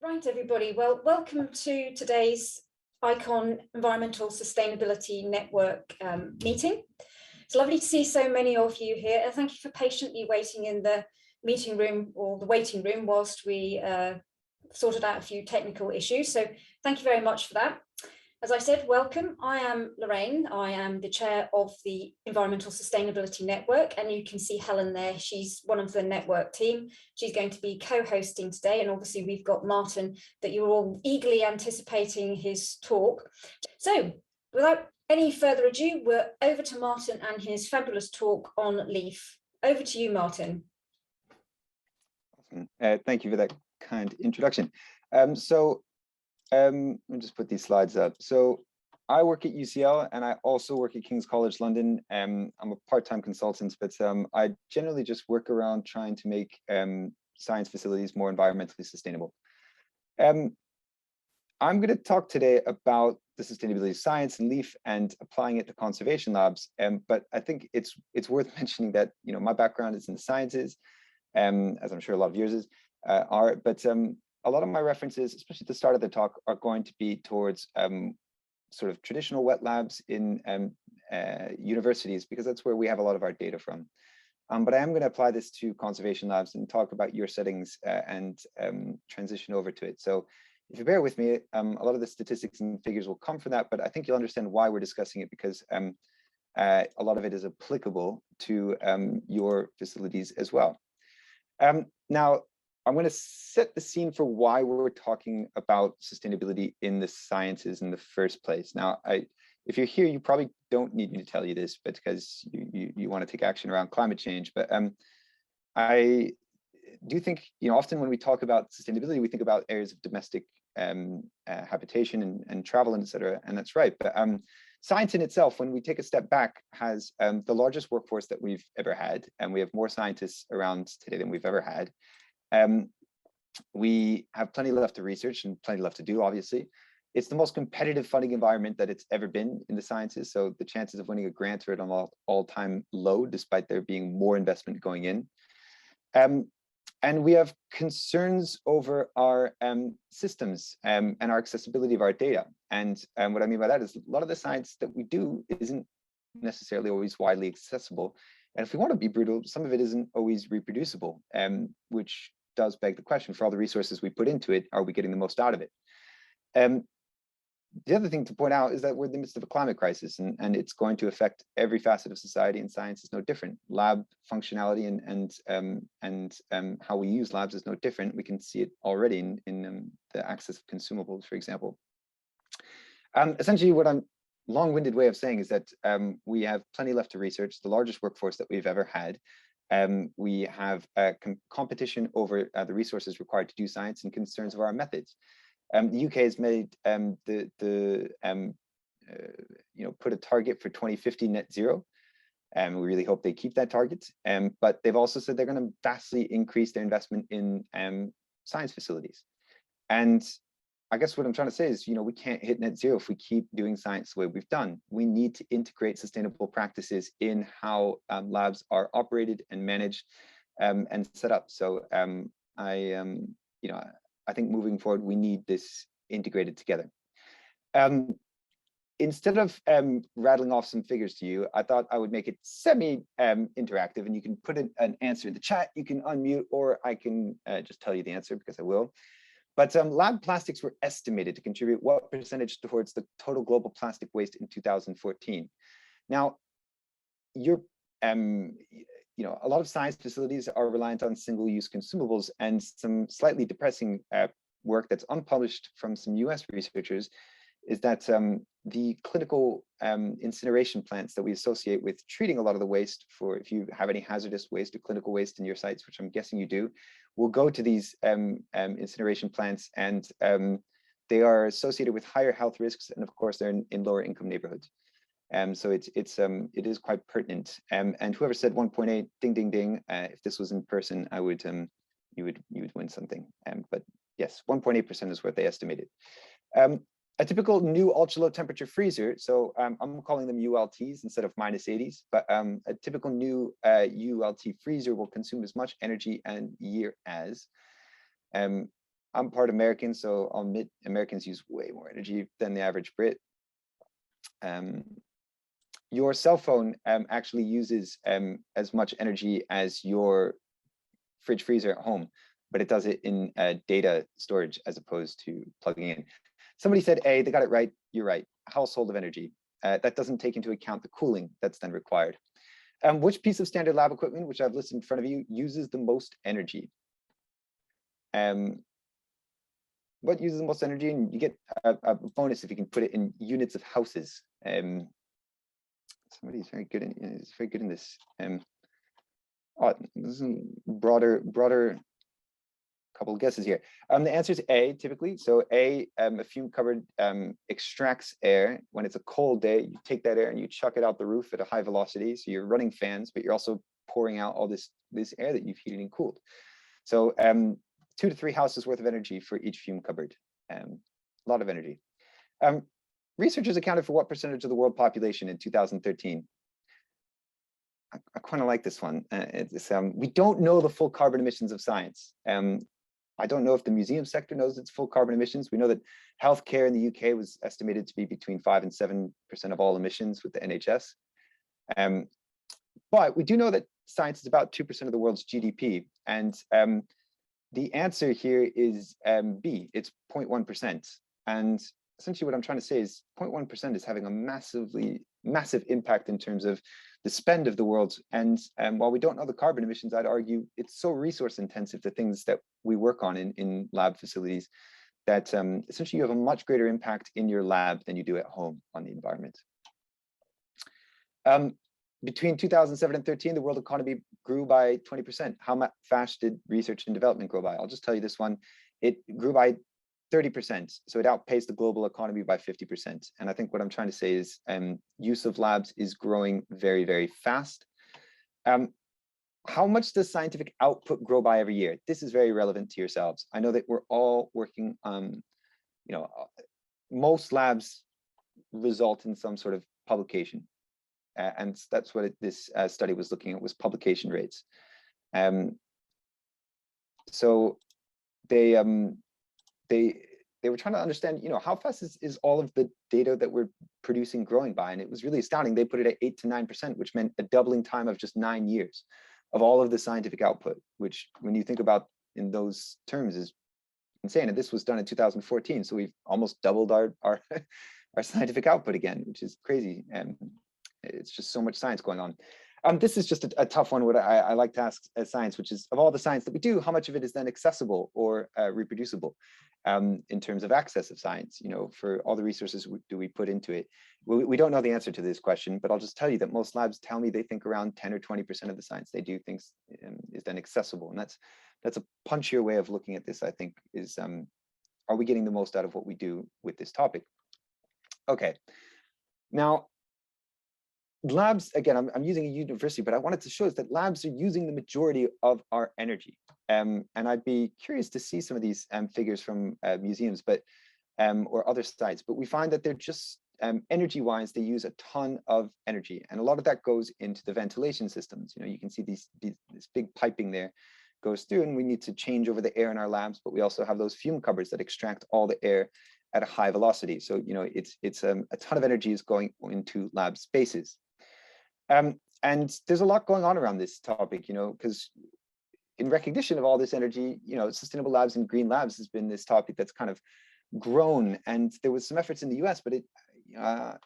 Right, everybody. Well, welcome to today's ICON Environmental Sustainability Network meeting. It's lovely to see so many of you here, and thank you for patiently waiting in the meeting room or the waiting room whilst we sorted out a few technical issues. So thank you very much for that. As I said, welcome. I am Lorraine. I am the chair of the Environmental Sustainability Network, and you can see Helen there. She's one of the network team. She's going to be co-hosting today, and obviously we've got Martin that you're all eagerly anticipating his talk. So without any further ado, we're over to Martin and his fabulous talk on LEAF. Over to you, Martin. Awesome. Thank you for that kind introduction. Let me just put these slides up. So I work at UCL and I also work at King's College London. I'm a part-time consultant, but I generally just work around trying to make science facilities more environmentally sustainable. I'm going to talk today about the sustainability of science and LEAF and applying it to conservation labs. But I think it's worth mentioning that my background is in the sciences, as I'm sure a lot of yours are. But a lot of my references, especially at the start of the talk, are going to be towards sort of traditional wet labs in universities, because that's where we have a lot of our data from. But I am going to apply this to conservation labs and talk about your settings and transition over to it. So if you bear with me, a lot of the statistics and figures will come from that, but I think you'll understand why we're discussing it, because a lot of it is applicable to your facilities as well. Now, I'm going to set the scene for why we're talking about sustainability in the sciences in the first place. Now, if you're here, you probably don't need me to tell you this, but because you want to take action around climate change. But I do think, often when we talk about sustainability, we think about areas of domestic habitation and travel, and et cetera, and that's right. But science in itself, when we take a step back, has the largest workforce that we've ever had, and we have more scientists around today than we've ever had. We have plenty left to research and plenty left to do, obviously. It's the most competitive funding environment that it's ever been in the sciences. So the chances of winning a grant are at an all-time low, despite there being more investment going in. And we have concerns over our systems and our accessibility of our data. And what I mean by that is a lot of the science that we do isn't necessarily always widely accessible. And if we want to be brutal, some of it isn't always reproducible, which does beg the question, for all the resources we put into it, are we getting the most out of it? The other thing to point out is that we're in the midst of a climate crisis, and it's going to affect every facet of society, and science is no different. Lab functionality and how we use labs is no different. We can see it already in the access of consumables, for example. Essentially, what I'm long-winded way of saying is that we have plenty left to research, the largest workforce that we've ever had. We have competition over the resources required to do science and concerns of our methods. The UK has made put a target for 2050 net zero. We really hope they keep that target. But they've also said they're going to vastly increase their investment in science facilities. And I guess what I'm trying to say is, we can't hit net zero if we keep doing science the way we've done. We need to integrate sustainable practices in how labs are operated and managed and set up. So I think moving forward, we need this integrated together. Instead of rattling off some figures to you, I thought I would make it semi-interactive, and you can put an answer in the chat, you can unmute, or I can just tell you the answer, because I will. But lab plastics were estimated to contribute what percentage towards the total global plastic waste in 2014? Now, a lot of science facilities are reliant on single-use consumables, and some slightly depressing work that's unpublished from some US researchers is that the clinical incineration plants that we associate with treating a lot of the waste, for if you have any hazardous waste or clinical waste in your sites, which I'm guessing you do, will go to these incineration plants, and they are associated with higher health risks, and of course they're in lower income neighborhoods. So it is quite pertinent. And whoever said 1.8, ding ding ding, if this was in person, I would you would win something. But yes, 1.8% is what they estimated. A typical new ultra low temperature freezer, so I'm calling them ULTs instead of -80s, but a typical new ULT freezer will consume as much energy and year as I'm part American, so I'll admit Americans use way more energy than the average Brit. Your cell phone actually uses as much energy as your fridge freezer at home, but it does it in data storage as opposed to plugging in. Somebody said A, they got it right, you're right, household of energy. That doesn't take into account the cooling that's then required. Which piece of standard lab equipment, which I've listed in front of you, uses the most energy? What uses the most energy? And you get a bonus if you can put it in units of houses. Somebody's very good in this. This is a broader couple of guesses here. The answer is A, typically. So A, a fume cupboard extracts air. When it's a cold day, you take that air and you chuck it out the roof at a high velocity. So you're running fans, but you're also pouring out all this air that you've heated and cooled. So 2 to 3 houses worth of energy for each fume cupboard. A lot of energy. Researchers accounted for what percentage of the world population in 2013? I kind of like this one. We don't know the full carbon emissions of science. I don't know if the museum sector knows its full carbon emissions. We know that healthcare in the UK was estimated to be between 5 and 7% of all emissions with the NHS. But we do know that science is about 2% of the world's GDP. And the answer here is B, it's 0.1%. And essentially what I'm trying to say is 0.1% is having a massive impact in terms of the spend of the world. And while we don't know the carbon emissions, I'd argue it's so resource intensive, the things that we work on in lab facilities, that essentially you have a much greater impact in your lab than you do at home on the environment. Between 2007 and 13, the world economy grew by 20%. How fast did research and development grow by? I'll just tell you this one. It grew by 30%. So it outpaced the global economy by 50%. And I think what I'm trying to say is use of labs is growing very, very fast. How much does scientific output grow by every year? This is very relevant to yourselves. I know that we're all working on, most labs result in some sort of publication. And that's what this study was looking at, was publication rates. So they were trying to understand, how fast is all of the data that we're producing growing by? And it was really astounding. They put it at 8 to 9%, which meant a doubling time of just 9 years of all of the scientific output, which when you think about in those terms is insane. And this was done in 2014. So we've almost doubled our scientific output again, which is crazy. And it's just so much science going on. This is just a tough one. What I like to ask as science, which is, of all the science that we do, how much of it is then accessible or reproducible in terms of access of science? For all the resources do we put into it? We don't know the answer to this question, but I'll just tell you that most labs tell me they think around 10 or 20% of the science they do thinks is then accessible, and that's a punchier way of looking at this. I think is, are we getting the most out of what we do with this topic? Okay, now. Labs, again, I'm using a university, but I wanted to show us that labs are using the majority of our energy. And I'd be curious to see some of these figures from museums, or other sites. But we find that they're just energy-wise, they use a ton of energy, and a lot of that goes into the ventilation systems. You can see this big piping there goes through, and we need to change over the air in our labs. But we also have those fume cupboards that extract all the air at a high velocity. So it's a ton of energy is going into lab spaces. And there's a lot going on around this topic, because in recognition of all this energy, sustainable labs and green labs has been this topic that's kind of grown. And there was some efforts in the US, but I'm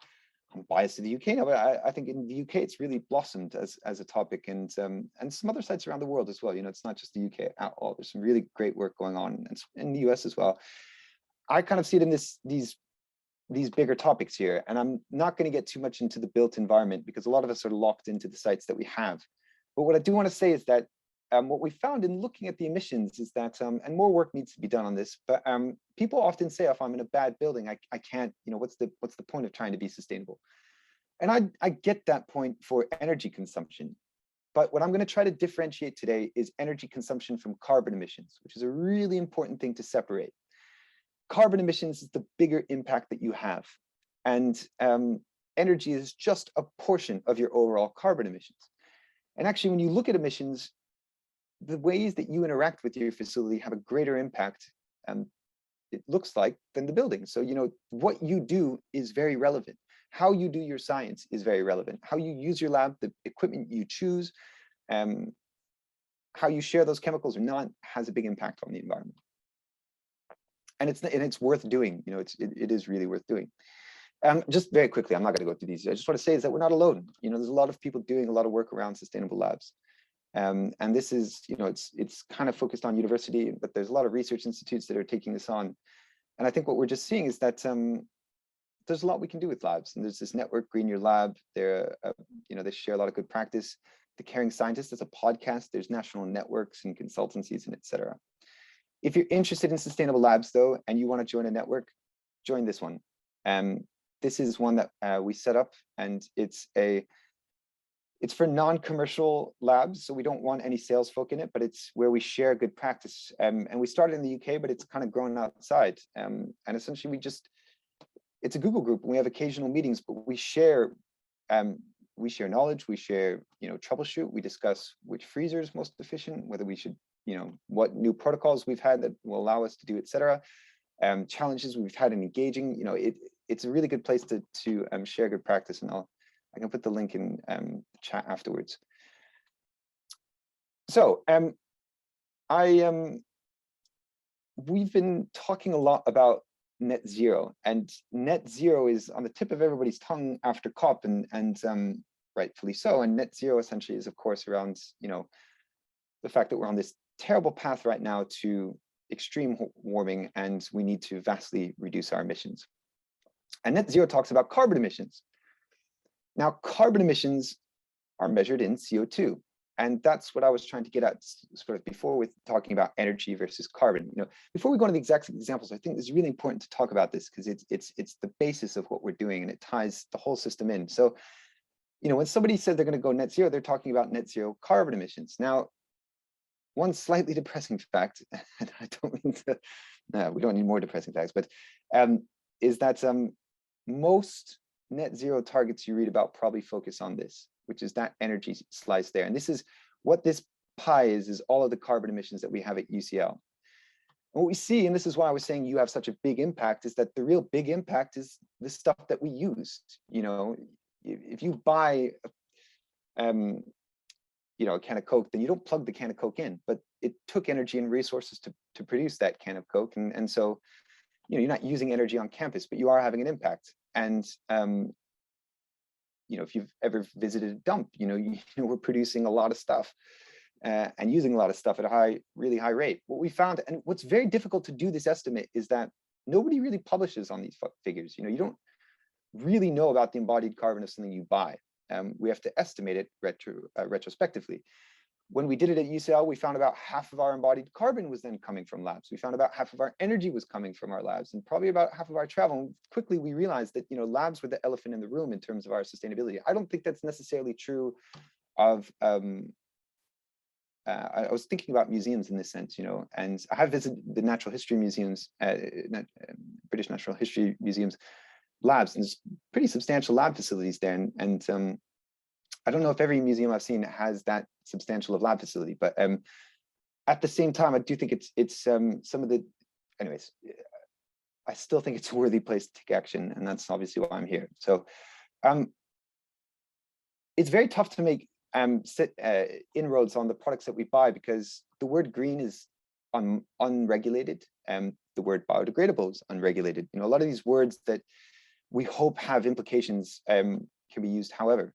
biased to the UK now, but I think in the UK it's really blossomed as a topic, and some other sites around the world as well. It's not just the UK at all. There's some really great work going on in the US as well. I kind of see it in these bigger topics here, and I'm not going to get too much into the built environment because a lot of us are locked into the sites that we have. But what I do want to say is that what we found in looking at the emissions is that, and more work needs to be done on this, but people often say, if I'm in a bad building, I can't, what's the point of trying to be sustainable? And I get that point for energy consumption. But what I'm going to try to differentiate today is energy consumption from carbon emissions, which is a really important thing to separate. Carbon emissions is the bigger impact that you have. And energy is just a portion of your overall carbon emissions. And actually, when you look at emissions, the ways that you interact with your facility have a greater impact it looks like than the building. So, you know, what you do is very relevant. How you do your science is very relevant. How you use your lab, the equipment you choose, how you share those chemicals or not has a big impact on the environment. And it's worth doing. You know, it is really worth doing. Just very quickly, I'm not going to go through these. I just want to say is that we're not alone. You know, there's a lot of people doing a lot of work around sustainable labs. And this is, you know, it's kind of focused on university, but there's a lot of research institutes that are taking this on. And I think what we're just seeing is that there's a lot we can do with labs. And there's this network, Green Your Lab. They're, you know, they share a lot of good practice. The Caring Scientist is a podcast. There's national networks and consultancies and et cetera. If you're interested in sustainable labs, though, and you want to join a network, join this one. This is one that we set up, and it's for non-commercial labs, so we don't want any sales folk in it, but it's where we share good practice. And we started in the UK, but it's kind of grown outside. And essentially, it's a Google group, and we have occasional meetings, but we share knowledge, we share, you know, troubleshoot, we discuss which freezer is most efficient, whether we should, you know, what new protocols we've had that will allow us to do, et cetera. Challenges we've had in engaging, you know, it's a really good place to share good practice, and I can put the link in the chat afterwards. So we've been talking a lot about net zero, and net zero is on the tip of everybody's tongue after COP, and rightfully so. And net zero essentially is, of course, around, you know, the fact that we're on this terrible path right now to extreme warming, and we need to vastly reduce our emissions. And net zero talks about carbon emissions. Now, carbon emissions are measured in CO2. And that's what I was trying to get at sort of before with talking about energy versus carbon. You know, before we go into the exact examples, I think it's really important to talk about this because it's the basis of what we're doing, and it ties the whole system in. So, you know, when somebody said they're going to go net zero, they're talking about net zero carbon emissions. Now, one slightly depressing fact, and I don't mean to, no, we don't need more depressing facts, but is that most net zero targets you read about probably focus on this, which is that energy slice there. And this is what this pie is all of the carbon emissions that we have at UCL. And what we see, and this is why I was saying you have such a big impact, is that the real big impact is the stuff that we use. You know, if you buy, you know, a can of Coke, then you don't plug the can of Coke in, but it took energy and resources to produce that can of Coke. And so, you know, you're not using energy on campus, but you are having an impact. And, you know, if you've ever visited a dump, you know, we're producing a lot of stuff and using a lot of stuff at a really high rate. What we found, and what's very difficult to do this estimate, is that nobody really publishes on these figures. You know, you don't really know about the embodied carbon of something you buy. We have to estimate it retrospectively. When we did it at UCL, we found about half of our embodied carbon was then coming from labs. We found about half of our energy was coming from our labs, and probably about half of our travel. And quickly we realized that, you know, labs were the elephant in the room in terms of our sustainability. I don't think that's necessarily true of, I was thinking about museums in this sense, you know, and I have visited the natural history museums, British Natural History Museums labs, and there's pretty substantial lab facilities there. And I don't know if every museum I've seen has that substantial of lab facility, but at the same time, I do think it's some of the, anyways, I still think it's a worthy place to take action, and that's obviously why I'm here. So it's very tough to make inroads on the products that we buy because the word green is unregulated, and the word biodegradable is unregulated. You know, a lot of these words that we hope have implications can be used however.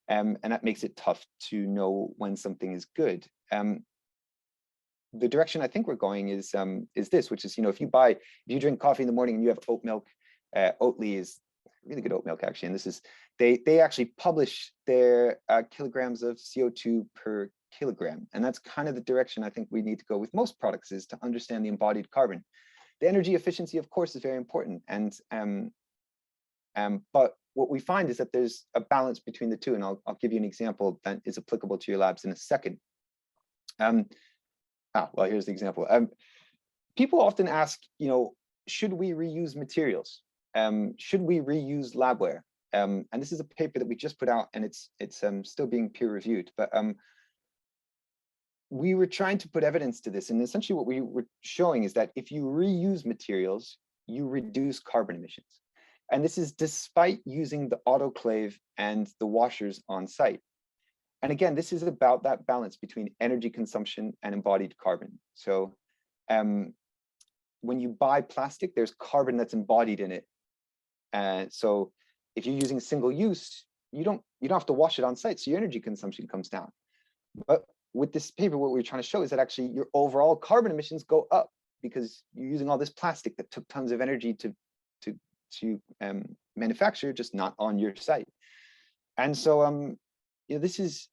And that makes it tough to know when something is good. The direction I think we're going is this, which is, you know, if you drink coffee in the morning and you have oat milk, Oatly is really good oat milk actually. And this is, they actually publish their kilograms of CO2 per kilogram. And that's kind of the direction I think we need to go with most products, is to understand the embodied carbon. The energy efficiency, of course, is very important. And but what we find is that there's a balance between the two, and I'll give you an example that is applicable to your labs in a second. Well, here's the example. People often ask, you know, should we reuse materials? Should we reuse labware? And this is a paper that we just put out, and it's still being peer reviewed. But we were trying to put evidence to this, and essentially what we were showing is that if you reuse materials, you reduce carbon emissions. And this is despite using the autoclave and the washers on site. And again, this is about that balance between energy consumption and embodied carbon. So when you buy plastic, there's carbon that's embodied in it. So if you're using single use, you don't have to wash it on site, so your energy consumption comes down. But with this paper, what we're trying to show is that actually your overall carbon emissions go up because you're using all this plastic that took tons of energy to manufacture, just not on your site. And so you know, this is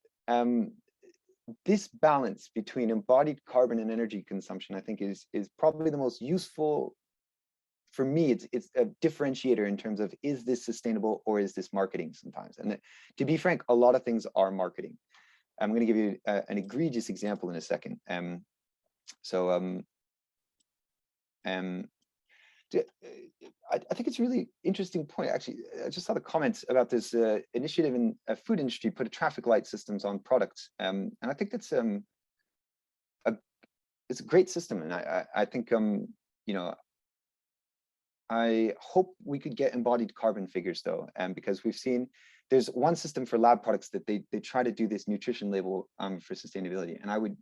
this balance between embodied carbon and energy consumption, I think is probably the most useful. For me, it's a differentiator in terms of, is this sustainable or is this marketing sometimes? And to be frank, a lot of things are marketing. I'm going to give you an egregious example in a second. I think it's a really interesting point. Actually, I just saw the comments about this initiative in food industry, put traffic light systems on products. And I think that's it's a great system. And I think, you know, I hope we could get embodied carbon figures though, because we've seen there's one system for lab products that they try to do this nutrition label for sustainability. And I would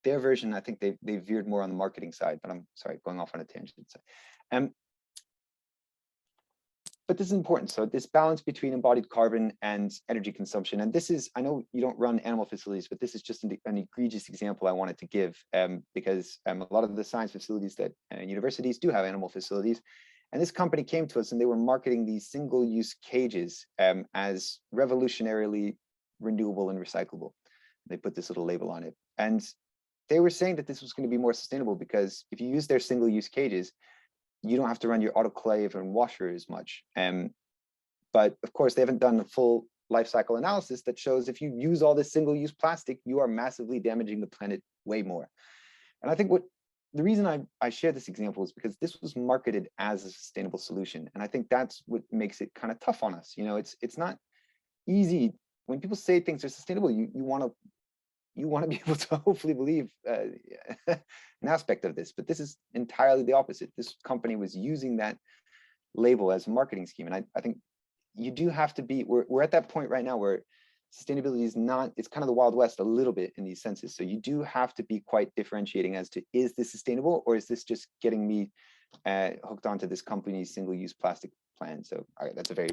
their version, I think they veered more on the marketing side, but I'm sorry, going off on a tangent. But this is important. So this balance between embodied carbon and energy consumption. And this is, I know you don't run animal facilities, but this is just an egregious example I wanted to give because a lot of the science facilities that universities do have animal facilities. And this company came to us and they were marketing these single-use cages as revolutionarily renewable and recyclable. They put this little label on it. And they were saying that this was going to be more sustainable because if you use their single-use cages, you don't have to run your autoclave and washer as much. But of course, they haven't done a full life cycle analysis that shows if you use all this single-use plastic, you are massively damaging the planet way more. And I think the reason I share this example is because this was marketed as a sustainable solution. And I think that's what makes it kind of tough on us. You know, it's not easy when people say things are sustainable. You want to be able to hopefully believe an aspect of this, but this is entirely the opposite. This company was using that label as a marketing scheme. And I think you do have to be, we're at that point right now where sustainability is not, it's kind of the Wild West a little bit in these senses. So you do have to be quite differentiating as to, is this sustainable or is this just getting me hooked onto this company's single-use plastic plan? So all right, that's a very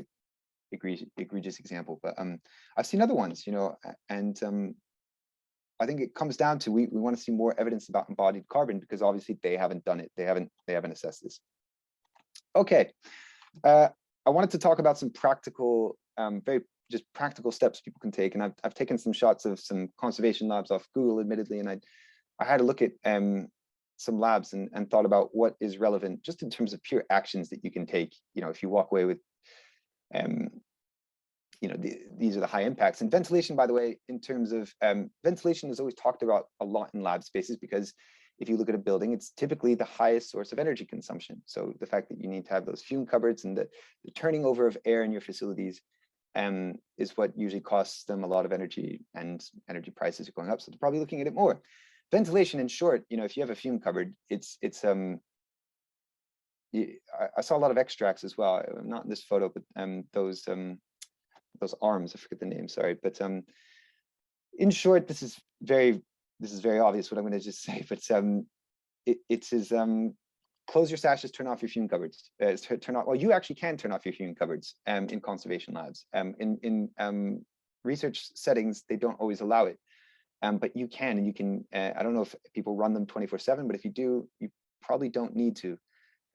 egregious example, but I've seen other ones, you know, and I think it comes down to we want to see more evidence about embodied carbon because obviously they haven't done it. They haven't assessed this. Okay, I wanted to talk about some practical, very just practical steps people can take. And I've taken some shots of some conservation labs off Google, admittedly, and I had a look at some labs and thought about what is relevant just in terms of pure actions that you can take. You know, if you walk away with you know, these are the high impacts. And ventilation, by the way, in terms of ventilation is always talked about a lot in lab spaces because if you look at a building, it's typically the highest source of energy consumption. So the fact that you need to have those fume cupboards and the turning over of air in your facilities is what usually costs them a lot of energy, and energy prices are going up. So they're probably looking at it more. Ventilation, in short, you know, if you have a fume cupboard, I saw a lot of extracts as well, not in this photo, but those arms, I forget the name, sorry. But in short, this is very obvious what I'm going to just say, but it says close your sashes, turn off your fume cupboards. Well, you actually can turn off your fume cupboards in conservation labs. In research settings, they don't always allow it, but you can, and you can. I don't know if people run them 24/7, but if you do, you probably don't need to.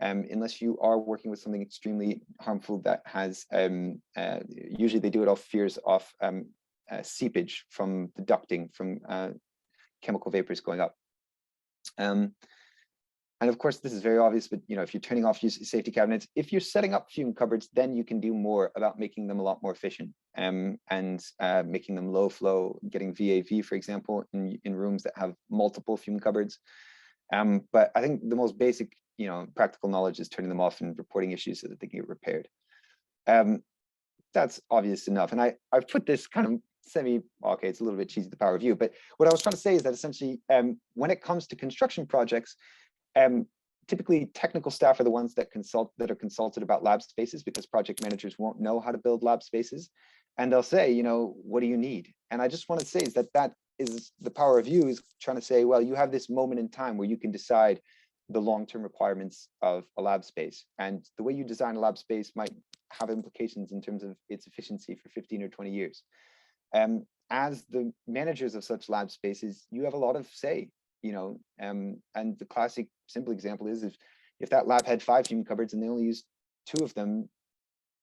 Unless you are working with something extremely harmful that has, usually they do it off fears of seepage from the ducting from chemical vapors going up. And of course, this is very obvious, but you know, if you're turning off safety cabinets, if you're setting up fume cupboards, then you can do more about making them a lot more efficient and making them low flow, getting VAV, for example, in rooms that have multiple fume cupboards. But I think the most basic, you know, practical knowledge is turning them off and reporting issues so that they can get repaired. That's obvious enough. And I've put this kind of okay, it's a little bit cheesy, the power of you, but what I was trying to say is that essentially, when it comes to construction projects, typically technical staff are the ones that are consulted about lab spaces, because project managers won't know how to build lab spaces. And they'll say, you know, what do you need? And I just want to say is that is the power of you, is trying to say, well, you have this moment in time where you can decide the long-term requirements of a lab space. And the way you design a lab space might have implications in terms of its efficiency for 15 or 20 years. As the managers of such lab spaces, you have a lot of say, you know, and the classic simple example is if that lab had 5 fume cupboards and they only use 2 of them,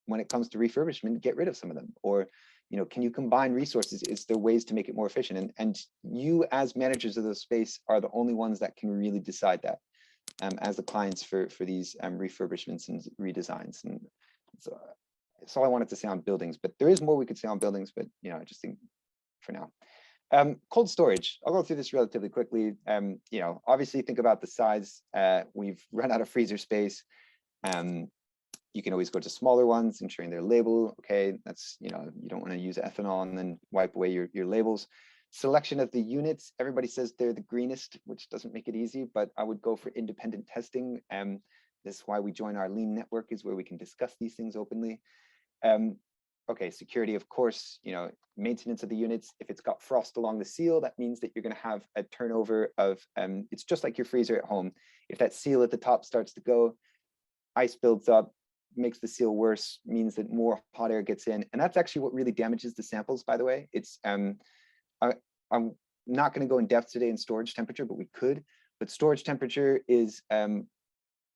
when it comes to refurbishment, get rid of some of them. Or, you know, can you combine resources? Is there ways to make it more efficient? And you as managers of the space are the only ones that can really decide that, as the clients for these refurbishments and redesigns. And so that's all I wanted to say on buildings, but there is more we could say on buildings, but, you know, I just think for now. Cold storage, I'll go through this relatively quickly. You know, obviously think about the size. We've run out of freezer space. You can always go to smaller ones, ensuring their label. Okay, that's, you know, you don't want to use ethanol and then wipe away your labels. Selection of the units, everybody says they're the greenest, which doesn't make it easy, but I would go for independent testing. This is why we join our lean network, is where we can discuss these things openly. Okay, security, of course, you know, maintenance of the units. If it's got frost along the seal, that means that you're going to have a turnover of, it's just like your freezer at home. If that seal at the top starts to go, ice builds up, makes the seal worse, means that more hot air gets in. And that's actually what really damages the samples, by the way. It's, I'm not going to go in depth today in storage temperature, but we could. But storage temperature is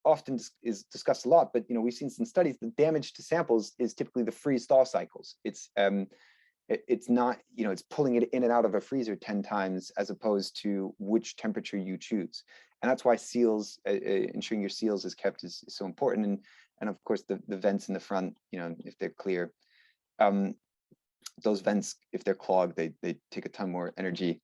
often is discussed a lot, but, you know, we've seen some studies, the damage to samples is typically the freeze thaw cycles. It's not, you know, it's pulling it in and out of a freezer 10 times as opposed to which temperature you choose. And that's why seals, ensuring your seals is kept is so important. And of course, the vents in the front, you know, if they're clear, those vents, if they're clogged, they take a ton more energy.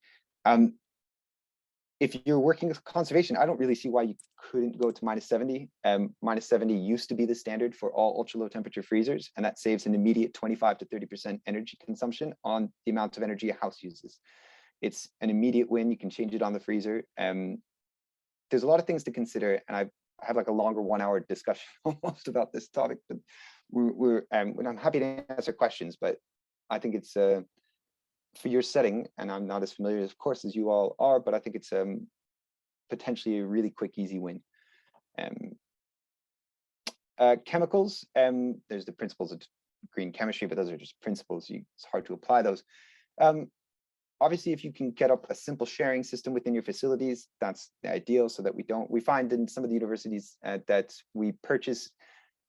If you're working with conservation, I don't really see why you couldn't go to -70. -70 used to be the standard for all ultra low temperature freezers, and that saves an immediate 25 to 30% energy consumption on the amount of energy a house uses. It's an immediate win. You can change it on the freezer. There's a lot of things to consider, and I had like a longer 1-hour discussion almost about this topic, but I'm happy to answer questions, but I think it's for your setting, and I'm not as familiar, of course, as you all are, but I think it's potentially a really quick, easy win. Chemicals, there's the principles of green chemistry, but those are just principles. It's hard to apply those. Obviously, if you can get up a simple sharing system within your facilities, that's the ideal, so that we find in some of the universities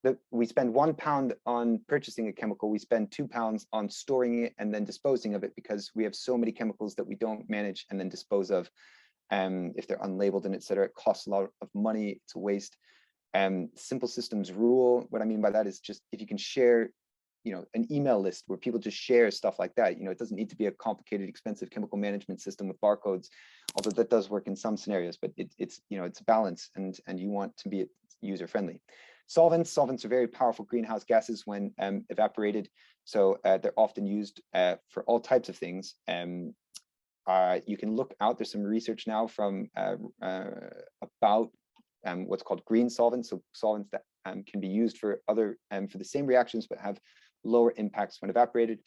that we spend £1 on purchasing a chemical, we spend £2 on storing it and then disposing of it, because we have so many chemicals that we don't manage and then dispose of. If they're unlabeled and etc., it costs a lot of money, it's a waste. Simple systems rule, what I mean by that is just if you can share, you know, an email list where people just share stuff like that. You know, it doesn't need to be a complicated, expensive chemical management system with barcodes, although that does work in some scenarios, but it's, you know, it's balance, and you want to be user friendly. Solvents are very powerful greenhouse gases when evaporated. So they're often used for all types of things. You can look out, there's some research now from about what's called green solvents. So solvents that can be used for for the same reactions, but have lower impacts when evaporated.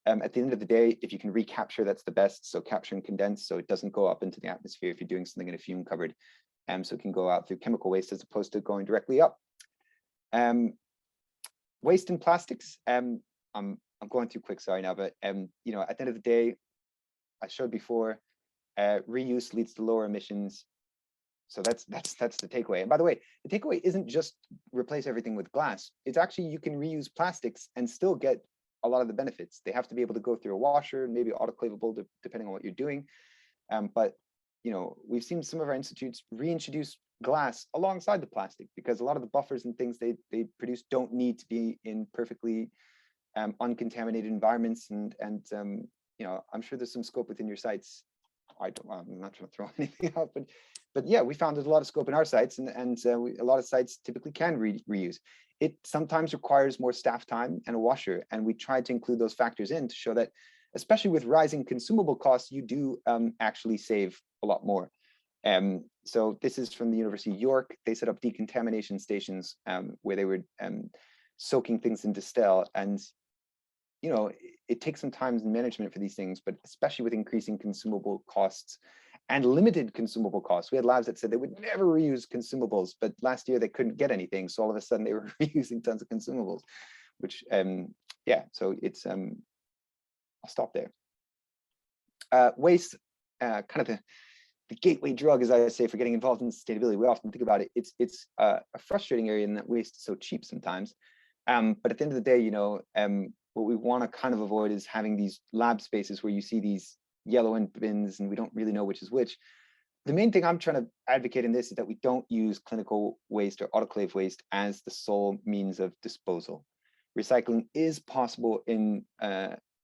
At the end of the day, if you can recapture, that's the best. So capture and condense, so it doesn't go up into the atmosphere if you're doing something in a fume cupboard. So it can go out through chemical waste as opposed to going directly up. Waste in plastics. I'm going too quick, sorry now, but you know, at the end of the day, I showed before, reuse leads to lower emissions. So that's the takeaway. And by the way, the takeaway isn't just replace everything with glass. It's actually, you can reuse plastics and still get a lot of the benefits. They have to be able to go through a washer, maybe autoclavable, depending on what you're doing. But you know, we've seen some of our institutes reintroduce glass alongside the plastic, because a lot of the buffers and things they produce don't need to be in perfectly uncontaminated environments. And you know, I'm sure there's some scope within your sites. I'm not trying to throw anything out, but yeah, we found there's a lot of scope in our sites, and a lot of sites typically can reuse. It sometimes requires more staff time and a washer, and we tried to include those factors in to show that especially with rising consumable costs, you do actually save a lot more. So this is from the University of York. They set up decontamination stations where they were soaking things in Distel. And, you know, it takes some time and management for these things, but especially with increasing consumable costs and limited consumable costs. We had labs that said they would never reuse consumables, but last year they couldn't get anything. So all of a sudden they were reusing tons of consumables, which, yeah, so it's, I'll stop there. Waste, kind of the gateway drug, as I say, for getting involved in sustainability. We often think about it. It's a frustrating area in that waste is so cheap sometimes. But at the end of the day, you know, what we want to kind of avoid is having these lab spaces where you see these yellow end bins and we don't really know which is which. The main thing I'm trying to advocate in this is that we don't use clinical waste or autoclave waste as the sole means of disposal. Recycling is possible in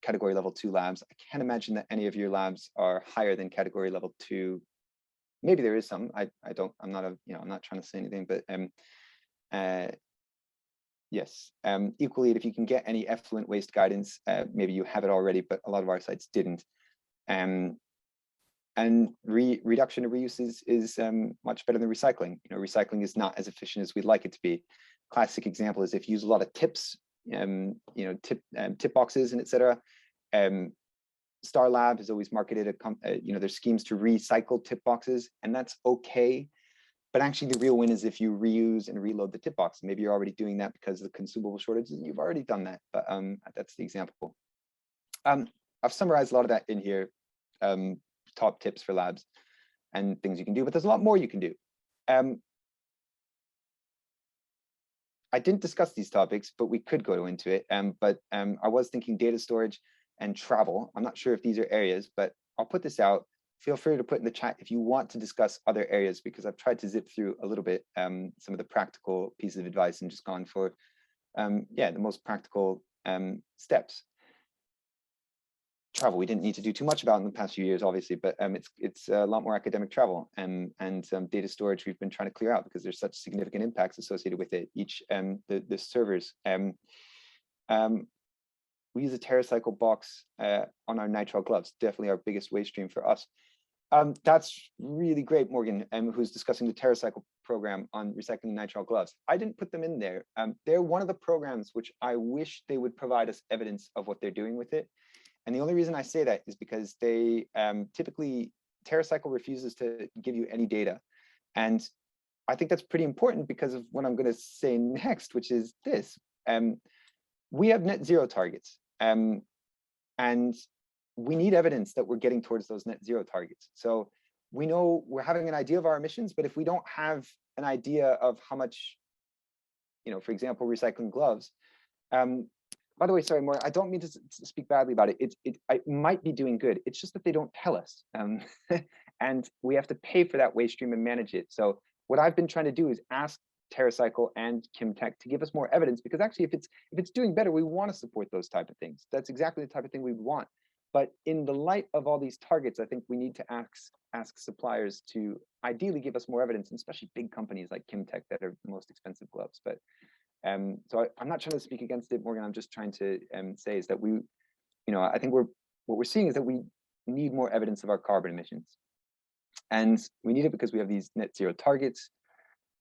category level 2 labs. I can't imagine that any of your labs are higher than category level 2. Maybe there is some. I'm not trying to say anything, but yes. Equally, if you can get any effluent waste guidance, maybe you have it already, but a lot of our sites didn't. And reduction of reuse is much better than recycling. You know, recycling is not as efficient as we'd like it to be. Classic example is if you use a lot of tips, you know, tip boxes and etc. Star Lab has always marketed you know, there's schemes to recycle tip boxes, and that's okay. But actually, the real win is if you reuse and reload the tip box. Maybe you're already doing that because of the consumable shortages, and you've already done that. But that's the example. I've summarized a lot of that in here, top tips for labs and things you can do, but there's a lot more you can do. I didn't discuss these topics, but we could go into it. But I was thinking data storage and travel. I'm not sure if these are areas, but I'll put this out. Feel free to put in the chat if you want to discuss other areas, because I've tried to zip through a little bit some of the practical pieces of advice and just gone for, yeah, the most practical steps. Travel, we didn't need to do too much about in the past few years, obviously, but it's a lot more academic travel, and data storage we've been trying to clear out because there's such significant impacts associated with it. Each the servers, we use a TerraCycle box on our nitrile gloves, definitely our biggest waste stream for us. That's really great, Morgan, who's discussing the TerraCycle program on recycling nitrile gloves. I didn't put them in there. They're one of the programs which I wish they would provide us evidence of what they're doing with it. And the only reason I say that is because they typically, TerraCycle refuses to give you any data. And I think that's pretty important because of what I'm going to say next, which is this. We have net zero targets. And we need evidence that we're getting towards those net zero targets. So we know we're having an idea of our emissions, but if we don't have an idea of how much, you know, for example, recycling gloves, by the way, sorry, Maura, I don't mean to speak badly about it. It might be doing good. It's just that they don't tell us. And we have to pay for that waste stream and manage it. So what I've been trying to do is ask TerraCycle and Kimtech to give us more evidence, because actually if it's doing better, we want to support those type of things. That's exactly the type of thing we want. But in the light of all these targets, I think we need to ask suppliers to ideally give us more evidence, and especially big companies like Kimtech that are the most expensive gloves. But so I'm not trying to speak against it, Morgan. I'm just trying to say is that we, you know, I think what we're seeing is that we need more evidence of our carbon emissions, and we need it because we have these net zero targets,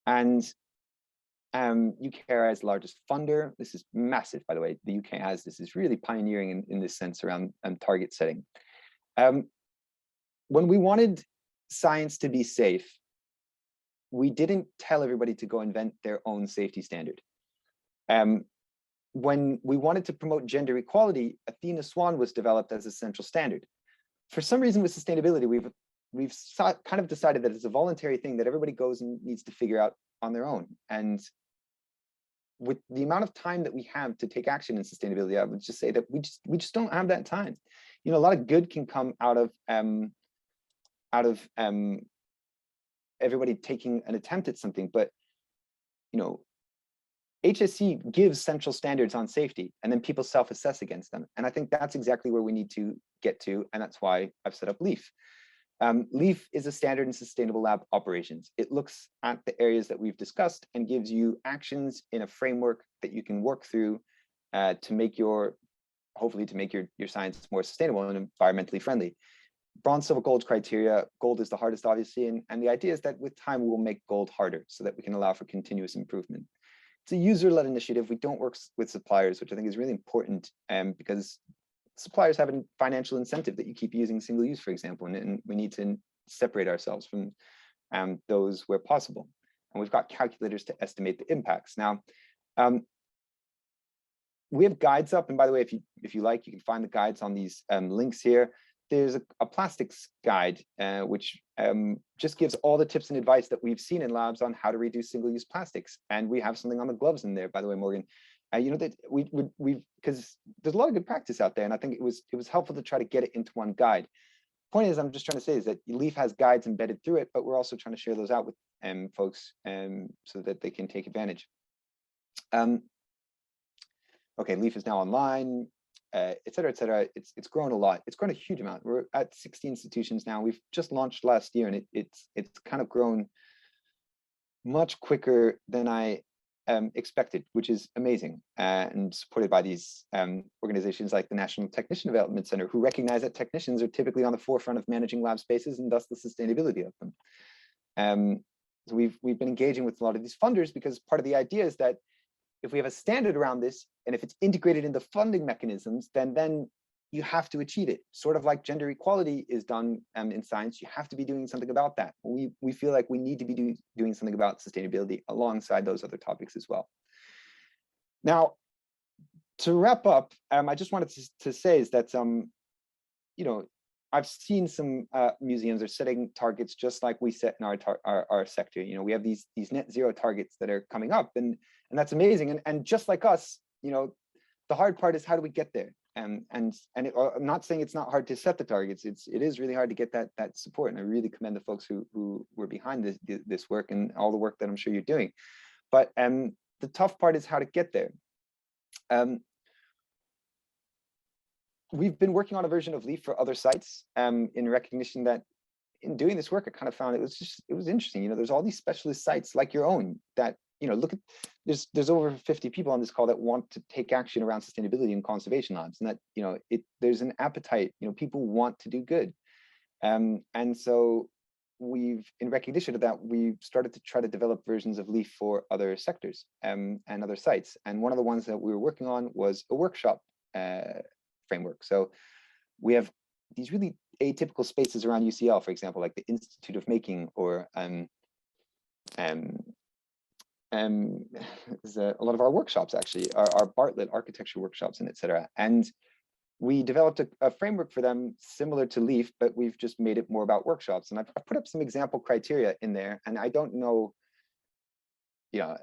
and UK is the largest funder. This is massive, by the way. The UK has this is really pioneering in this sense around target setting. When we wanted science to be safe, we didn't tell everybody to go invent their own safety standard. When we wanted to promote gender equality, Athena Swan was developed as a central standard. For some reason with sustainability, we've kind of decided that it's a voluntary thing that everybody goes and needs to figure out on their own. And with the amount of time that we have to take action in sustainability, I would just say that we just don't have that time. You know, a lot of good can come out of everybody taking an attempt at something, but you know, HSC gives central standards on safety, and then people self-assess against them. And I think that's exactly where we need to get to, and that's why I've set up LEAF. LEAF is a standard in sustainable lab operations. It looks at the areas that we've discussed and gives you actions in a framework that you can work through to make your hopefully to make your science more sustainable and environmentally friendly. Bronze, silver, gold criteria. Gold is the hardest, obviously, and the idea is that with time we will make gold harder so that we can allow for continuous improvement. It's a user-led initiative. We don't work with suppliers, which I think is really important, because suppliers have a financial incentive that you keep using single use, for example, and we need to separate ourselves from those where possible. And we've got calculators to estimate the impacts. Now, we have guides up, and by the way, if you like, you can find the guides on these links here. There's a plastics guide, which just gives all the tips and advice that we've seen in labs on how to reduce single-use plastics. And we have something on the gloves in there, by the way, Morgan. You know, that we've because there's a lot of good practice out there, and I think it was helpful to try to get it into one guide. Point is, I'm just trying to say is that LEAF has guides embedded through it, but we're also trying to share those out with folks so that they can take advantage. Okay, LEAF is now online. Et cetera, et cetera. It's grown a lot. It's grown a huge amount. We're at 60 institutions now. We've just launched last year, and it's kind of grown much quicker than I expected, which is amazing, and supported by these organizations like the National Technician Development Center, who recognize that technicians are typically on the forefront of managing lab spaces and thus the sustainability of them. So we've been engaging with a lot of these funders because part of the idea is that if we have a standard around this, and if it's integrated into funding mechanisms, then you have to achieve it. Sort of like gender equality is done in science, you have to be doing something about that. We feel like we need to be doing something about sustainability alongside those other topics as well. Now, to wrap up, I just wanted to say is that, you know, I've seen some museums are setting targets just like we set in our sector. You know, we have these net zero targets that are coming up, and that's amazing. And just like us, you know, the hard part is how do we get there? I'm not saying it's not hard to set the targets. It is really hard to get that support, and I really commend the folks who were behind this work and all the work that I'm sure you're doing. But the tough part is how to get there. We've been working on a version of LEAF for other sites in recognition that in doing this work, I kind of found it was interesting. You know, there's all these specialist sites like your own that, you know, look at, there's over 50 people on this call that want to take action around sustainability and conservation labs, and that, you know, there's an appetite, you know, people want to do good. And so we've, in recognition of that, we've started to try to develop versions of LEAF for other sectors and other sites. And one of the ones that we were working on was a workshop framework. So we have these really atypical spaces around UCL, for example, like the Institute of Making, or there's a lot of our workshops actually are Bartlett architecture workshops, and etc. And we developed a framework for them similar to LEAF, but we've just made it more about workshops. And I've put up some example criteria in there, and I don't know, you know,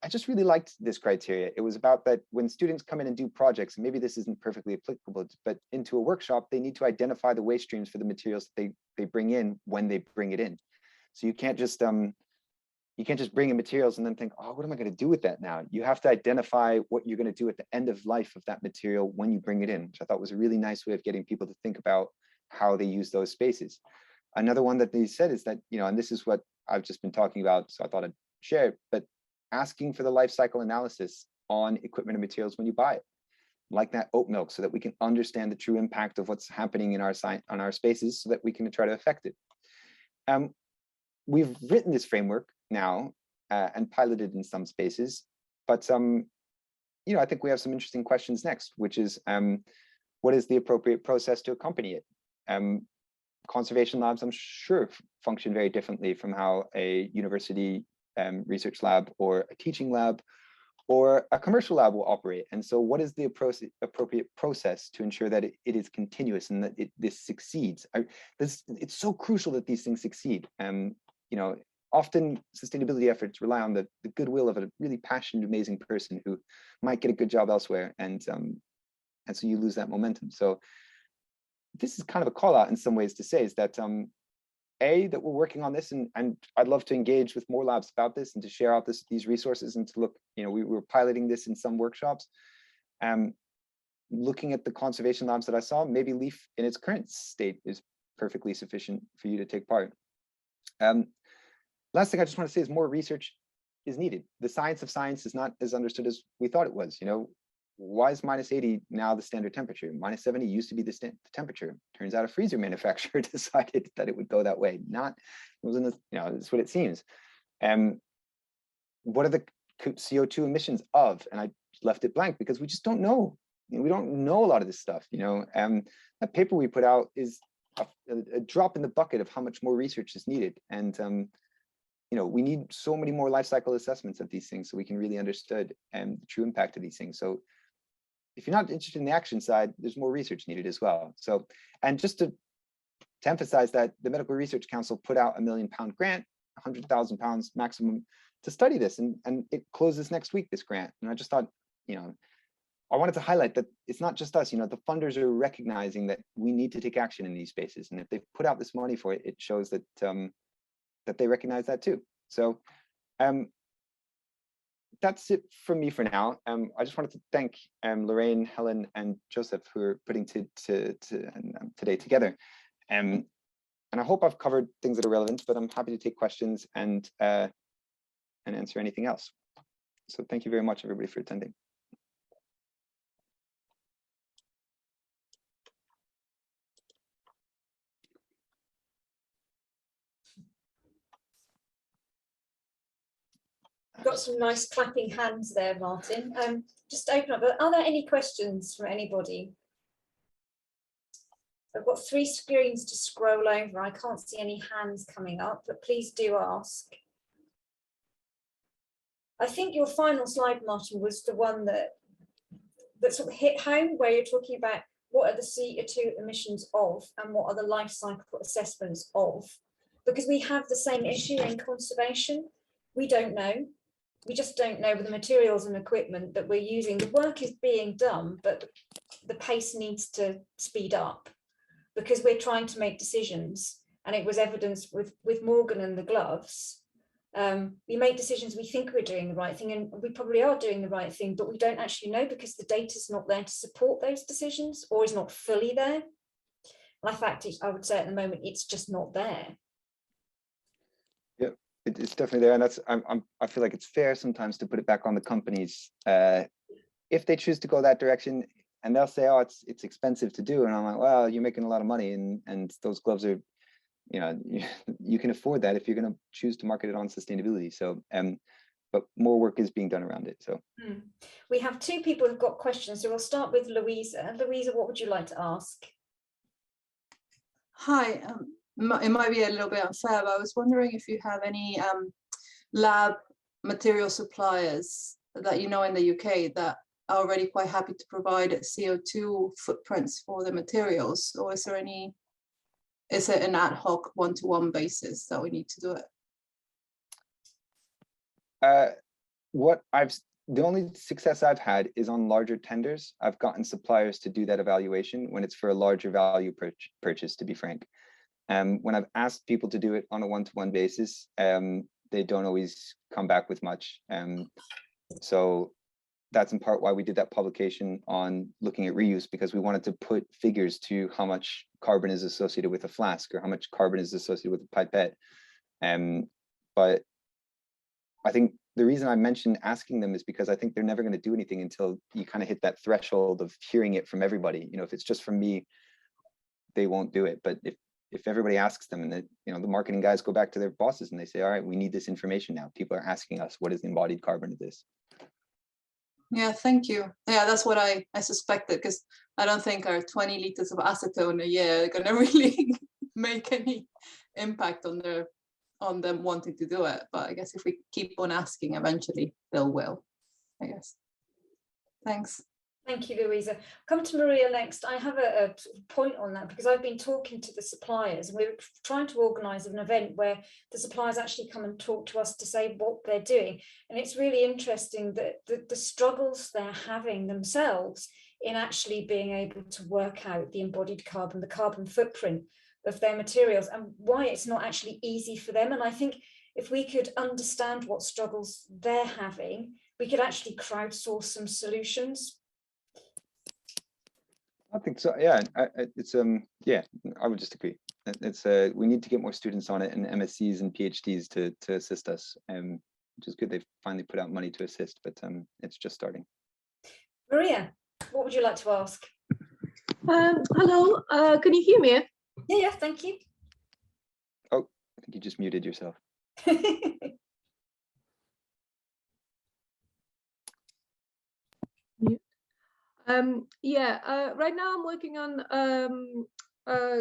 I just really liked this criteria. It was about that when students come in and do projects, and maybe this isn't perfectly applicable, but into a workshop, they need to identify the waste streams for the materials that they bring in when they bring it in. So you can't just bring in materials and then think, oh, what am I going to do with that now? You have to identify what you're going to do at the end of life of that material when you bring it in, which I thought was a really nice way of getting people to think about how they use those spaces. Another one that they said is that, you know, and this is what I've just been talking about, so I thought I'd share it, but asking for the life cycle analysis on equipment and materials when you buy it, like that oat milk, so that we can understand the true impact of what's happening in our on our spaces, so that we can try to affect it. We've written this framework now and piloted in some spaces, but you know, I think we have some interesting questions next, which is what is the appropriate process to accompany it? Conservation labs, I'm sure, function very differently from how a university research lab or a teaching lab or a commercial lab will operate. And so what is the appropriate process to ensure that it is continuous and that this succeeds? It's so crucial that these things succeed. You know, often sustainability efforts rely on the goodwill of a really passionate, amazing person who might get a good job elsewhere. And so you lose that momentum. So this is kind of a call out in some ways to say is that that we're working on this, and I'd love to engage with more labs about this and to share out these resources, and to look, you know, we were piloting this in some workshops. Looking at the conservation labs that I saw, maybe LEAF in its current state is perfectly sufficient for you to take part. Last thing I just want to say is more research is needed. The science of science is not as understood as we thought it was. You know, why is -80 now the standard temperature? -70 used to be the temperature. Turns out a freezer manufacturer decided that it would go that way. Not, it wasn't, you know, that's what it seems. What are the CO2 emissions of? And I left it blank because we just don't know. You know, we don't know a lot of this stuff, you know. That paper we put out is a drop in the bucket of how much more research is needed. And you know, we need so many more life cycle assessments of these things so we can really understand the true impact of these things. So if you're not interested in the action side, there's more research needed as well. So, and just to emphasize that the Medical Research Council put out a £1 million grant, £100,000 maximum to study this, and it closes next week, this grant. And I just thought, you know, I wanted to highlight that it's not just us, you know, the funders are recognizing that we need to take action in these spaces. And if they've put out this money for it, it shows that that they recognize that too. So that's it from me for now. I just wanted to thank Lorraine, Helen, and Joseph for putting today together. And I hope I've covered things that are relevant, but I'm happy to take questions and answer anything else. So thank you very much, everybody, for attending. Got some nice clapping hands there, Martin. Just open up, but are there any questions from anybody? I've got 3 screens to scroll over. I can't see any hands coming up, but please do ask. I think your final slide, Martin, was the one that sort of hit home, where you're talking about what are the CO2 emissions of and what are the life cycle assessments of, because we have the same issue in conservation. We don't know. We just don't know with the materials and equipment that we're using. The work is being done, but the pace needs to speed up because we're trying to make decisions. And it was evidenced with Morgan and the gloves. We make decisions, we think we're doing the right thing, and we probably are doing the right thing, but we don't actually know because the data's not there to support those decisions, or is not fully there. And in fact, I would say at the moment, it's just not there. Yeah, it's definitely there, and that's I feel like it's fair sometimes to put it back on the companies if they choose to go that direction, and they'll say, "Oh, it's expensive to do," and I'm like, "Well, you're making a lot of money, and those gloves are, you know, you can afford that if you're going to choose to market it on sustainability." So, but more work is being done around it. So we have 2 people who've got questions, so we'll start with Louisa. Louisa, what would you like to ask? Hi, it might be a little bit unfair, but I was wondering if you have any lab material suppliers that you know in the UK that are already quite happy to provide CO2 footprints for the materials, or is it an ad hoc one-to-one basis that we need to do it? The only success I've had is on larger tenders. I've gotten suppliers to do that evaluation when it's for a larger value purchase, to be frank. When I've asked people to do it on a one-to-one basis, they don't always come back with much. So that's in part why we did that publication on looking at reuse, because we wanted to put figures to how much carbon is associated with a flask or how much carbon is associated with a pipette. But I think the reason I mentioned asking them is because I think they're never going to do anything until you kind of hit that threshold of hearing it from everybody. You know, if it's just from me, they won't do it. But if everybody asks them, and you know, the marketing guys go back to their bosses and they say, all right, we need this information now. People are asking us, what is the embodied carbon of this? Yeah, thank you. Yeah, that's what I suspected, because I don't think our 20 liters of acetone a year are going to really make any impact on them wanting to do it. But I guess if we keep on asking, eventually they'll will, I guess. Thanks. Thank you, Louisa. Come to Maria next. I have a point on that because I've been talking to the suppliers, and we're trying to organise an event where the suppliers actually come and talk to us to say what they're doing. And it's really interesting that the struggles they're having themselves in actually being able to work out the embodied carbon, the carbon footprint of their materials, and why it's not actually easy for them. And I think if we could understand what struggles they're having, we could actually crowdsource some solutions. I think so. Yeah, yeah, I would just agree. It's we need to get more students on it, and MSCs and PhDs to assist us, which is good. They've finally put out money to assist, but it's just starting. Maria, what would you like to ask? Hello, can you hear me? Yeah, thank you. Oh, I think you just muted yourself. Right now I'm working on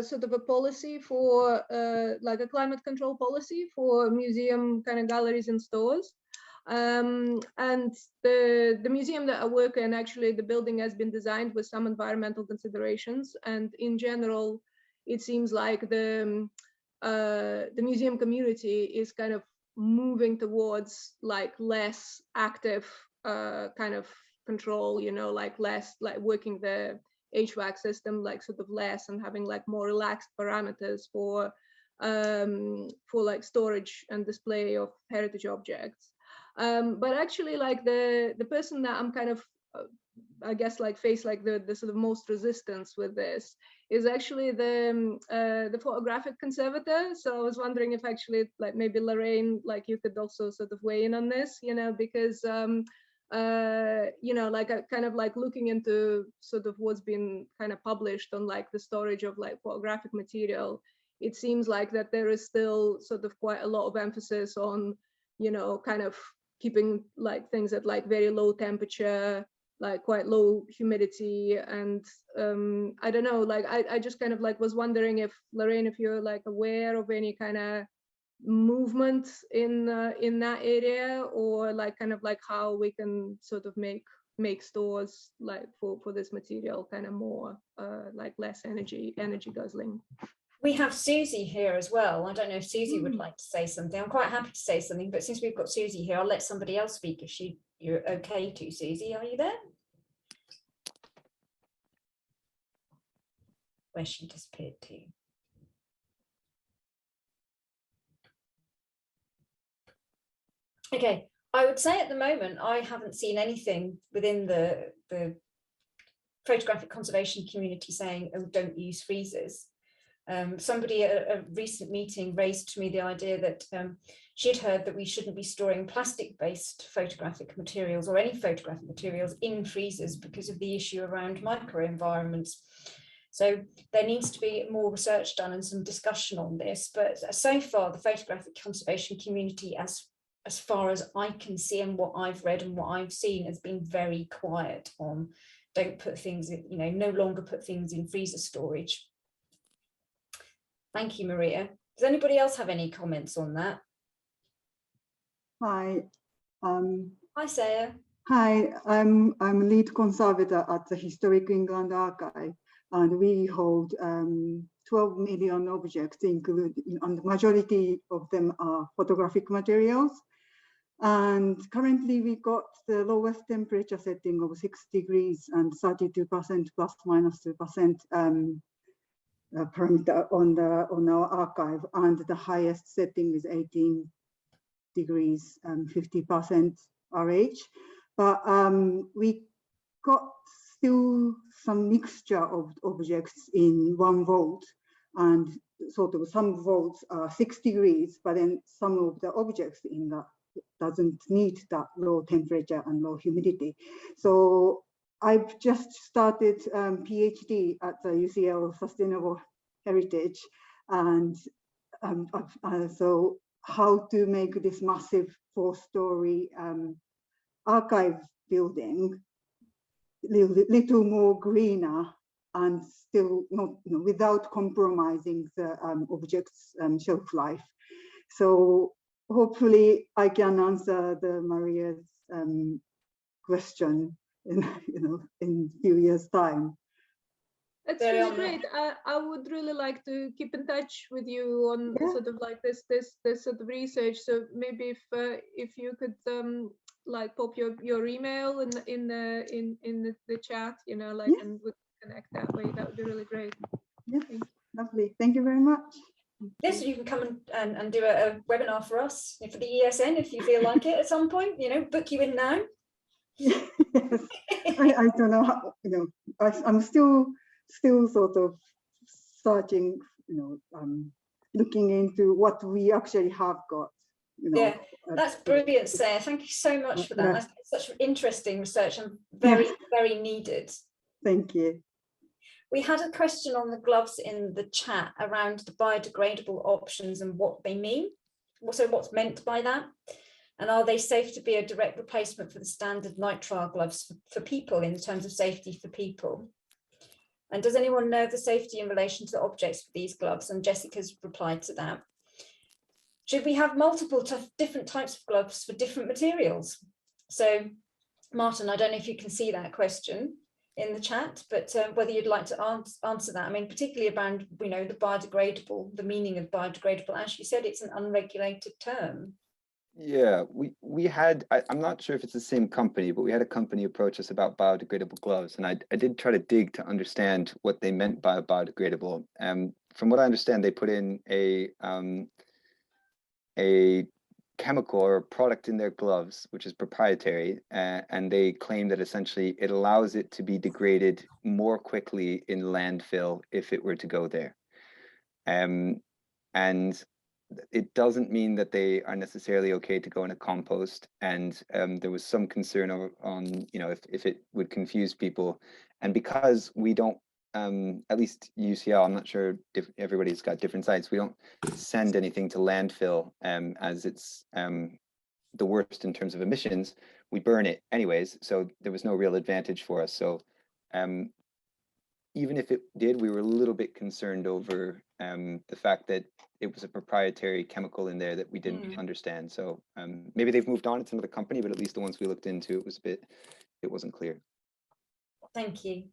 sort of a policy for like a climate control policy for museum kind of galleries and stores. And the museum that I work in, actually the building has been designed with some environmental considerations, and in general it seems like the museum community is kind of moving towards like less active kind of control, you know, like less like working the HVAC system like sort of less, and having like more relaxed parameters for like storage and display of heritage objects. But actually like the person that I'm kind of I guess like face like the sort of most resistance with this is actually the photographic conservator. So I was wondering if actually like maybe Lorraine, like you could also sort of weigh in on this, you know, because you know, like kind of like looking into sort of what's been kind of published on like the storage of like photographic material, it seems like that there is still sort of quite a lot of emphasis on, you know, kind of keeping like things at like very low temperature, like quite low humidity. And I don't know, like I just kind of like was wondering if Lorraine, if you're like aware of any kind of movement in that area, or like kind of like how we can sort of make stores like for this material kind of more like less energy guzzling. We have Susie here as well. I don't know if Susie would like to say something. I'm quite happy to say something, but since we've got Susie here, I'll let somebody else speak if you're okay to. Susie, are you there? Where she disappeared to. Okay, I would say at the moment, I haven't seen anything within the photographic conservation community saying, oh, don't use freezers. Somebody at a recent meeting raised to me the idea that she'd heard that we shouldn't be storing plastic-based photographic materials or any photographic materials in freezers because of the issue around microenvironments. So there needs to be more research done and some discussion on this. But so far, the photographic conservation community, as far as I can see and what I've read and what I've seen, has been very quiet on don't put things in, you know, no longer put things in freezer storage. Thank you, Maria. Does anybody else have any comments on that? Hi. Hi, Saya. Hi, I'm lead conservator at the Historic England Archive, and we hold 12 million objects, including, and the majority of them are photographic materials. And currently we got the lowest temperature setting of 6 degrees and 32% plus minus 2% parameter on our archive, and the highest setting is 18 degrees and 50% RH. But we got still some mixture of objects in 1 volt, and sort of some volts are 6 degrees, but then some of the objects in that doesn't need that low temperature and low humidity. So I've just started PhD at the UCL Sustainable Heritage, and so how to make this massive 4-story archive building little more greener and still not, you know, without compromising the object's shelf life. So hopefully I can answer Maria's question in a few years' time. It's really great. I would really like to keep in touch with you on sort of like this sort of research. So maybe if you could like pop your email in the chat, you know, like, and we connect that way. That would be really great. Yeah, lovely. Thank you very much. Yes, you can come and do a webinar for us for the ESN if you feel like it at some point. You know, book you in now. Yes, I don't know how, you know, I'm still sort of searching, you know, looking into what we actually have got Yeah, that's brilliant, Sarah. Thank you so much for that. That's such interesting research and very, very needed. Thank you. We had a question on the gloves in the chat around the biodegradable options and what they mean. Also, what's meant by that? And are they safe to be a direct replacement for the standard nitrile gloves for people in terms of safety for people? And does anyone know the safety in relation to objects for these gloves? And Jessica's replied to that. Should we have multiple different types of gloves for different materials? So, Martin, I don't know if you can see that question in the chat, but whether you'd like to answer that. I mean, particularly around, the biodegradable, the meaning of biodegradable. As you said, it's an unregulated term. Yeah, we had, I'm not sure if it's the same company, but we had a company approach us about biodegradable gloves, and I did try to dig to understand what they meant by biodegradable. From what I understand, they put in a chemical or a product in their gloves, which is proprietary, and they claim that essentially it allows it to be degraded more quickly in landfill if it were to go there. And it doesn't mean that they are necessarily okay to go in a compost. And there was some concern on, if it would confuse people. And because we don't, at least UCL, I'm not sure if everybody's got different sites, we don't send anything to landfill as it's the worst in terms of emissions. We burn it anyways, so there was no real advantage for us. So even if it did, we were a little bit concerned over the fact that it was a proprietary chemical in there that we didn't understand. So maybe they've moved on, it's another company, but at least the ones we looked into, it wasn't clear. Thank you.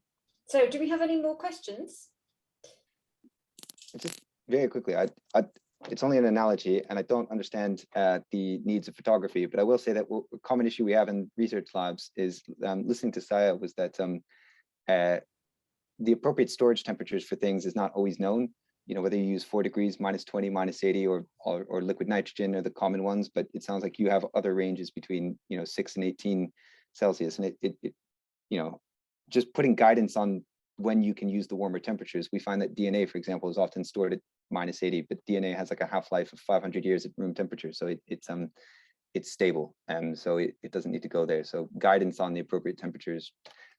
So do we have any more questions? Just very quickly, it's only an analogy and I don't understand the needs of photography, but I will say that a common issue we have in research labs is listening to Saya was that the appropriate storage temperatures for things is not always known. Whether you use 4 degrees, -20, -80, or liquid nitrogen are the common ones, but it sounds like you have other ranges between 6 and 18 Celsius, and it just putting guidance on when you can use the warmer temperatures. We find that DNA, for example, is often stored at -80, but DNA has like a half-life of 500 years at room temperature, so it's stable, so it doesn't need to go there. So guidance on the appropriate temperatures,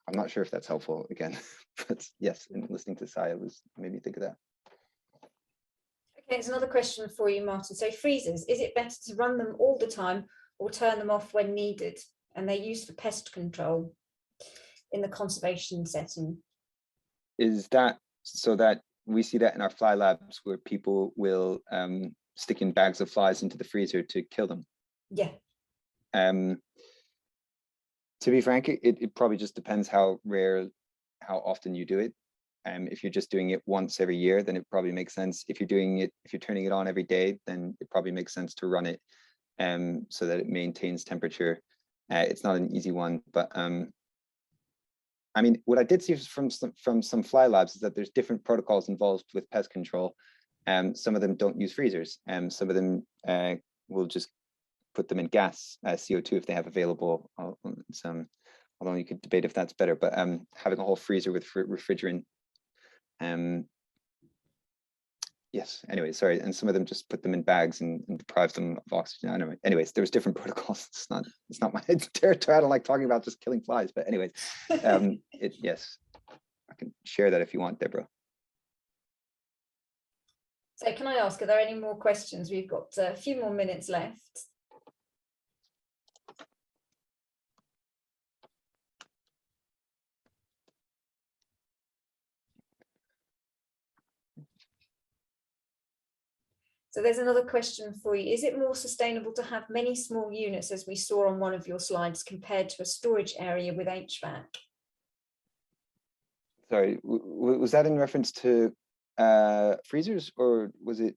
I'm not sure if that's helpful again, but yes, and listening to Saya made me think of that. Okay, it's another question for you, Martin. So freezers, is it better to run them all the time or turn them off when needed? And they're used for pest control in the conservation setting. Is that so that we see that in our fly labs where people will stick in bags of flies into the freezer to kill them? Yeah. To be frank, it probably just depends how often you do it. If you're just doing it once every year, then it probably makes sense. If you're turning it on every day, then it probably makes sense to run it so that it maintains temperature. It's not an easy one, but I mean, what I did see from some fly labs is that there's different protocols involved with pest control. Some of them don't use freezers, and some of them will just put them in gas, CO2 if they have available. Although you could debate if that's better, but having a whole freezer with refrigerant. Yes, anyway, sorry. And some of them just put them in bags and deprive them of oxygen. I don't know. Anyways, there was different protocols. It's not my territory. I don't like talking about just killing flies, but anyways, yes, I can share that if you want, Deborah. So can I ask, are there any more questions? We've got a few more minutes left. So there's another question for you. Is it more sustainable to have many small units, as we saw on one of your slides, compared to a storage area with HVAC? Sorry, was that in reference to freezers, or was it?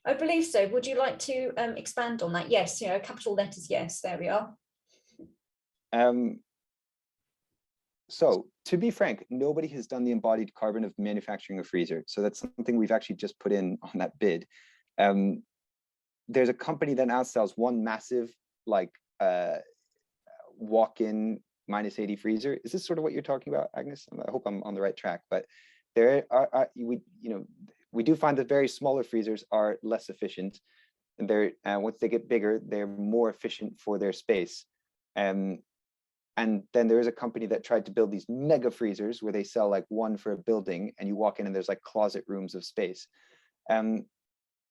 I believe so. Would you like to expand on that? Yes, capital letters, yes, there we are. So to be frank, nobody has done the embodied carbon of manufacturing a freezer. So that's something we've actually just put in on that bid. There's a company that now sells one massive walk-in -80 freezer. Is this sort of what you're talking about, Agnes? I hope I'm on the right track, but there we do find that very smaller freezers are less efficient. once they get bigger, they're more efficient for their space. And then there is a company that tried to build these mega freezers where they sell like one for a building, and you walk in and there's like closet rooms of space.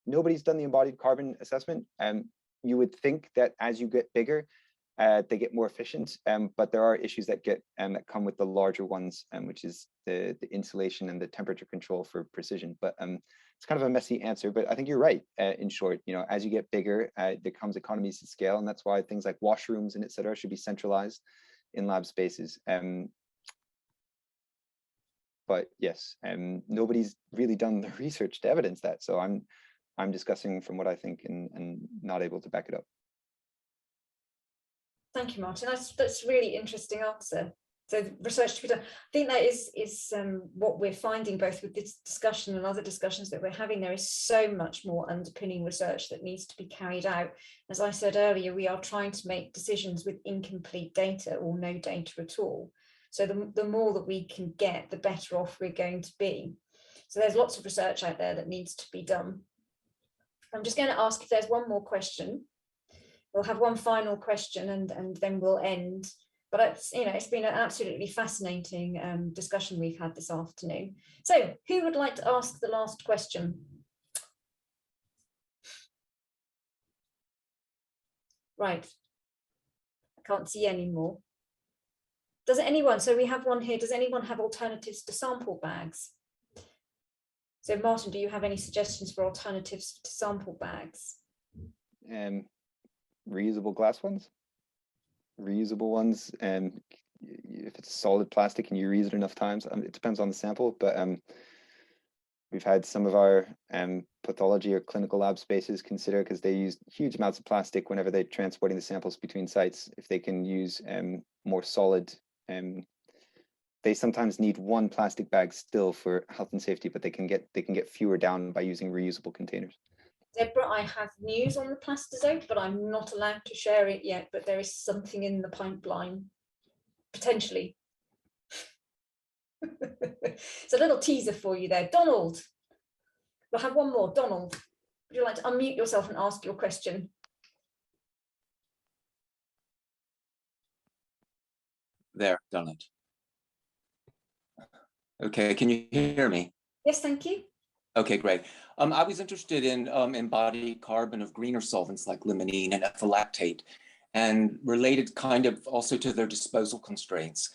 Nobody's done the embodied carbon assessment. You would think that as you get bigger, they get more efficient, but there are issues that come with the larger ones, which is the insulation and the temperature control for precision. But it's kind of a messy answer, but I think you're right. In short, as you get bigger, there comes economies of scale, and that's why things like washrooms and et cetera should be centralized in lab spaces. But yes, nobody's really done the research to evidence that. So I'm discussing from what I think and not able to back it up. Thank you, Martin. That's a really interesting answer. So research to be done. I think that is what we're finding both with this discussion and other discussions that we're having. There is so much more underpinning research that needs to be carried out. As I said earlier, we are trying to make decisions with incomplete data or no data at all. So the more that we can get, the better off we're going to be. So there's lots of research out there that needs to be done. I'm just going to ask if there's one more question. We'll have one final question and then we'll end. But it's been an absolutely fascinating discussion we've had this afternoon. So who would like to ask the last question? Right. I can't see any more. Does anyone, so we have one here, does anyone have alternatives to sample bags? So Martin, do you have any suggestions for alternatives to sample bags? Reusable glass ones, reusable ones, and if it's solid plastic and you reuse it enough times, it depends on the sample, but we've had some of our pathology or clinical lab spaces consider, because they use huge amounts of plastic whenever they're transporting the samples between sites, if they can use more solid, they sometimes need one plastic bag still for health and safety, but they can get fewer down by using reusable containers. Deborah, I have news on the plastizote, but I'm not allowed to share it yet, but there is something in the pipeline, potentially. It's a little teaser for you there. Donald, we'll have one more. Donald, would you like to unmute yourself and ask your question? There, done it. Okay, can you hear me? Yes, thank you. Okay, great. I was interested in embodied carbon of greener solvents like limonene and ethyl-lactate, and related kind of also to their disposal constraints.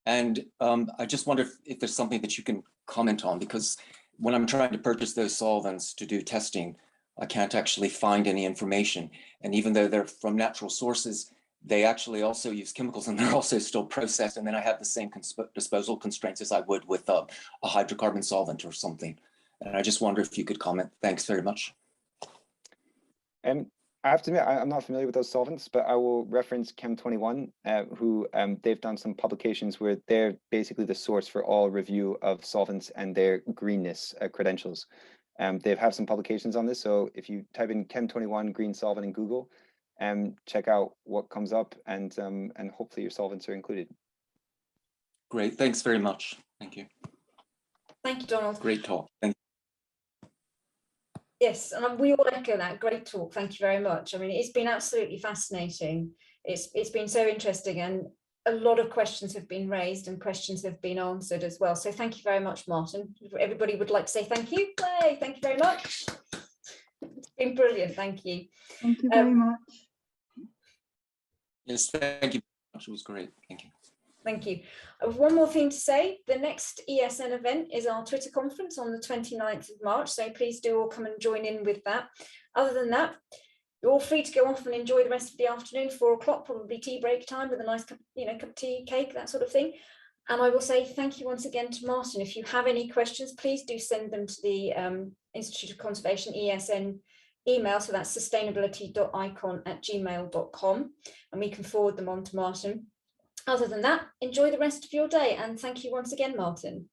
And I just wonder if there's something that you can comment on, because when I'm trying to purchase those solvents to do testing, I can't actually find any information. And even though they're from natural sources, they actually also use chemicals, and they're also still processed. And then I have the same disposal constraints as I would with a hydrocarbon solvent or something. And I just wonder if you could comment. Thanks very much. I have to admit, I'm not familiar with those solvents, but I will reference Chem21, who they've done some publications where they're basically the source for all review of solvents and their greenness credentials. They have some publications on this. So if you type in Chem21 green solvent in Google, check out what comes up, and hopefully your solvents are included. Great, thanks very much. Thank you. Thank you, Donald. Great talk. Thank you. Yes, and we all echo that. Great talk. Thank you very much. I mean, it's been absolutely fascinating. It's been so interesting, and a lot of questions have been raised and questions have been answered as well. So thank you very much, Martin. Everybody would like to say thank you. Yay, thank you very much. It's been brilliant. Thank you. Thank you very much. Yes, thank you very much. It was great. Thank you. Thank you. One more thing to say, the next ESN event is our Twitter conference on the 29th of March, so please do all come and join in with that. Other than that, you're all free to go off and enjoy the rest of the afternoon, 4 o'clock, probably tea break time with a nice cup, cup of tea, cake, that sort of thing. And I will say thank you once again to Martin. If you have any questions, please do send them to the Institute of Conservation ESN email, so that's sustainability.icon@gmail.com, and we can forward them on to Martin. Other than that, enjoy the rest of your day, and thank you once again, Martin.